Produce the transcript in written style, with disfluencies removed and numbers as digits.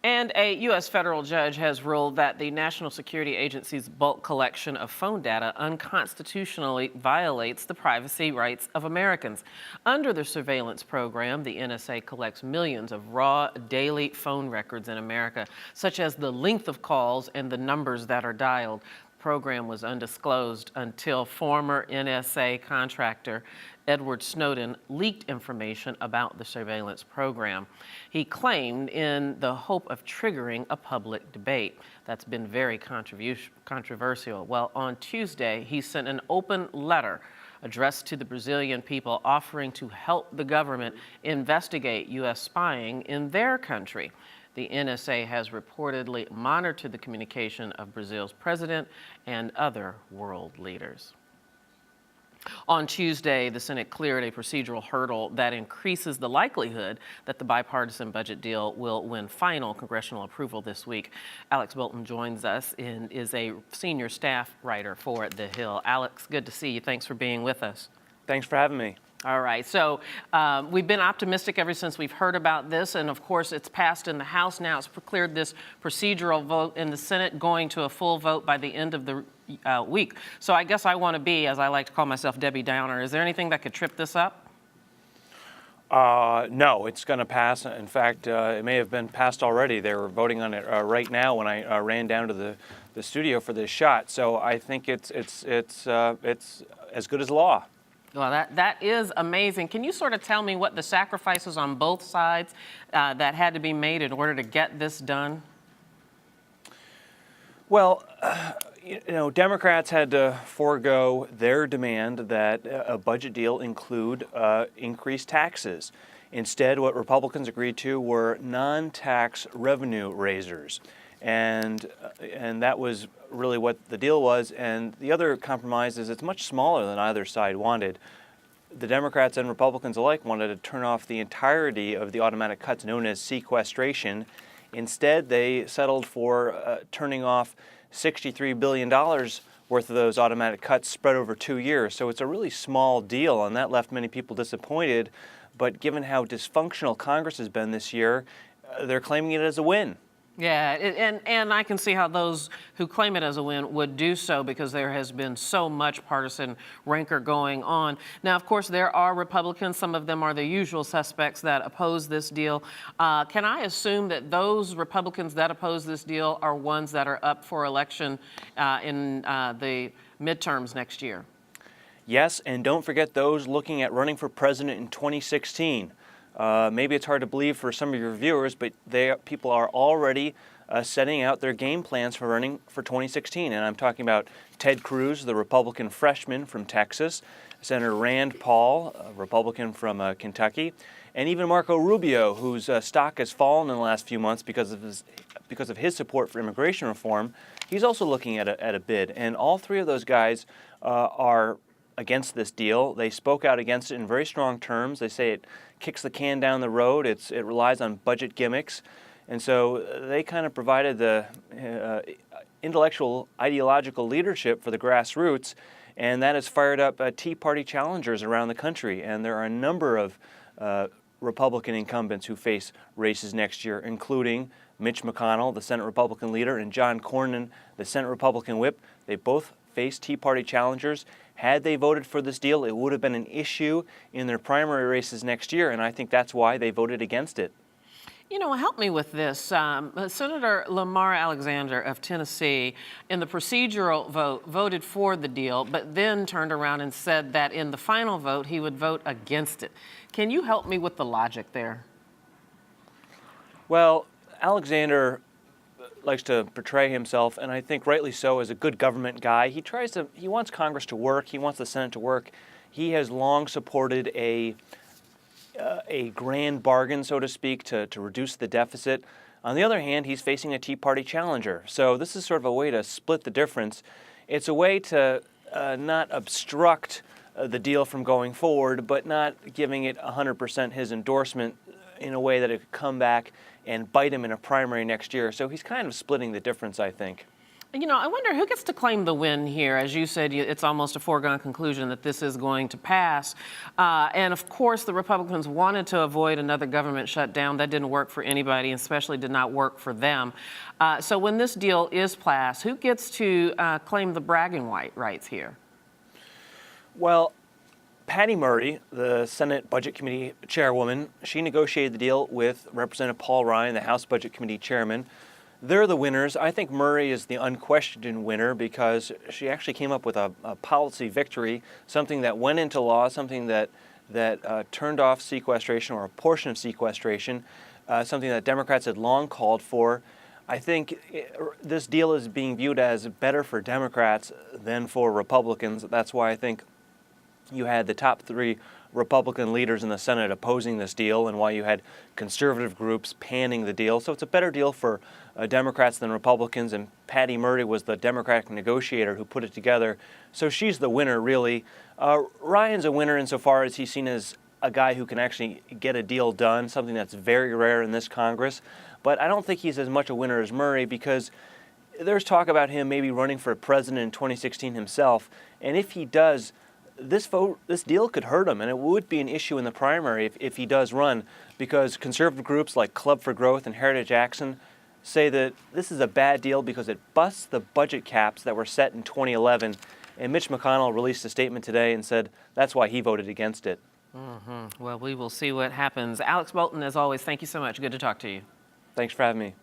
And a U.S. federal judge has ruled that the National Security Agency's bulk collection of phone data unconstitutionally violates the privacy rights of Americans. Under the surveillance program, the NSA collects millions of raw daily phone records in America, such as the length of calls and the numbers that are dialed. Program was undisclosed until former NSA contractor Edward Snowden leaked information about the surveillance program. He claimed in the hope of triggering a public debate. That's been very controversial. Well, on Tuesday, he sent an open letter addressed to the Brazilian people offering to help the government investigate U.S. spying in their country. The NSA has reportedly monitored the communication of Brazil's president and other world leaders. On Tuesday, the Senate cleared a procedural hurdle that increases the likelihood that the bipartisan budget deal will win final congressional approval this week. Alex Bolton joins us and is a senior staff writer for The Hill. Alex, good to see you. Thanks for being with us. Thanks for having me. All right, so we've been optimistic ever since we've heard about this, and of course it's passed in the House now. It's cleared this procedural vote in the Senate, going to a full vote by the end of the week. So I guess I want to be, as I like to call myself, Debbie Downer. Is there anything that could trip this up? No, it's going to pass. In fact, it may have been passed already. They were voting on it right now when I ran down to the studio for this shot. So I think it's as good as law. Well, that is amazing. Can you sort of tell me what the sacrifices on both sides that had to be made in order to get this done? Well, Democrats had to forego their demand that a budget deal include increased taxes. Instead, what Republicans agreed to were non-tax revenue raisers. And that was really what the deal was. And the other compromise is it's much smaller than either side wanted. The Democrats and Republicans alike wanted to turn off the entirety of the automatic cuts known as sequestration. Instead, they settled for turning off $63 billion worth of those automatic cuts spread over 2 years. So it's a really small deal, and that left many people disappointed. But given how dysfunctional Congress has been this year, they're claiming it as a win. Yeah, and I can see how those who claim it as a win would do so because there has been so much partisan rancor going on. Now, of course, there are Republicans. Some of them are the usual suspects that oppose this deal. Can I assume that those Republicans that oppose this deal are ones that are up for election in the midterms next year? Yes, and don't forget those looking at running for president in 2016. Maybe it's hard to believe for some of your viewers, but people are already setting out their game plans for running for 2016. And I'm talking about Ted Cruz, the Republican freshman from Texas, Senator Rand Paul, a Republican from Kentucky, and even Marco Rubio, whose stock has fallen in the last few months because of his support for immigration reform. He's also looking at a bid. And all three of those guys are against this deal. They spoke out against it in very strong terms. They say it kicks the can down the road. It relies on budget gimmicks. And so they kind of provided the intellectual, ideological leadership for the grassroots, and that has fired up Tea Party challengers around the country. And there are a number of Republican incumbents who face races next year, including Mitch McConnell, the Senate Republican leader, and John Cornyn, the Senate Republican whip. They both face Tea Party challengers. Had they voted for this deal, it would have been an issue in their primary races next year, and I think that's why they voted against it. You know, help me with this. Senator Lamar Alexander of Tennessee, in the procedural vote, voted for the deal, but then turned around and said that in the final vote, he would vote against it. Can you help me with the logic there? Well, Alexander likes to portray himself, and I think rightly so, as a good government guy. He wants Congress to work. He wants the Senate to work. He has long supported a grand bargain, so to speak, to reduce the deficit. On the other hand, he's facing a Tea Party challenger. So this is sort of a way to split the difference. It's a way to not obstruct the deal from going forward, but not giving it 100% his endorsement in a way that it could come back and bite him in a primary next year. So he's kind of splitting the difference, I think. You know, I wonder who gets to claim the win here. As you said, it's almost a foregone conclusion that this is going to pass. And of course, the Republicans wanted to avoid another government shutdown. That didn't work for anybody, especially did not work for them. So when this deal is passed, who gets to claim the bragging rights here? Well, Patty Murray, the Senate Budget Committee chairwoman, she negotiated the deal with Representative Paul Ryan, the House Budget Committee chairman. They're the winners. I think Murray is the unquestioned winner because she actually came up with a policy victory, something that went into law, something that turned off sequestration or a portion of sequestration, something that Democrats had long called for. I think this deal is being viewed as better for Democrats than for Republicans. That's why I think you had the top three Republican leaders in the Senate opposing this deal and why you had conservative groups panning the deal. So it's a better deal for Democrats than Republicans, and Patty Murray was the Democratic negotiator who put it together. So she's the winner, really. Ryan's a winner insofar as he's seen as a guy who can actually get a deal done, something that's very rare in this Congress. But I don't think he's as much a winner as Murray because there's talk about him maybe running for president in 2016 himself. And if he does, this deal could hurt him, and it would be an issue in the primary if he does run, because conservative groups like Club for Growth and Heritage Action say that this is a bad deal because it busts the budget caps that were set in 2011. And Mitch McConnell released a statement today and said that's why he voted against it. Well, we will see what happens. Alex Bolton, as always, thank you so much. Good to talk to you. Thanks for having me.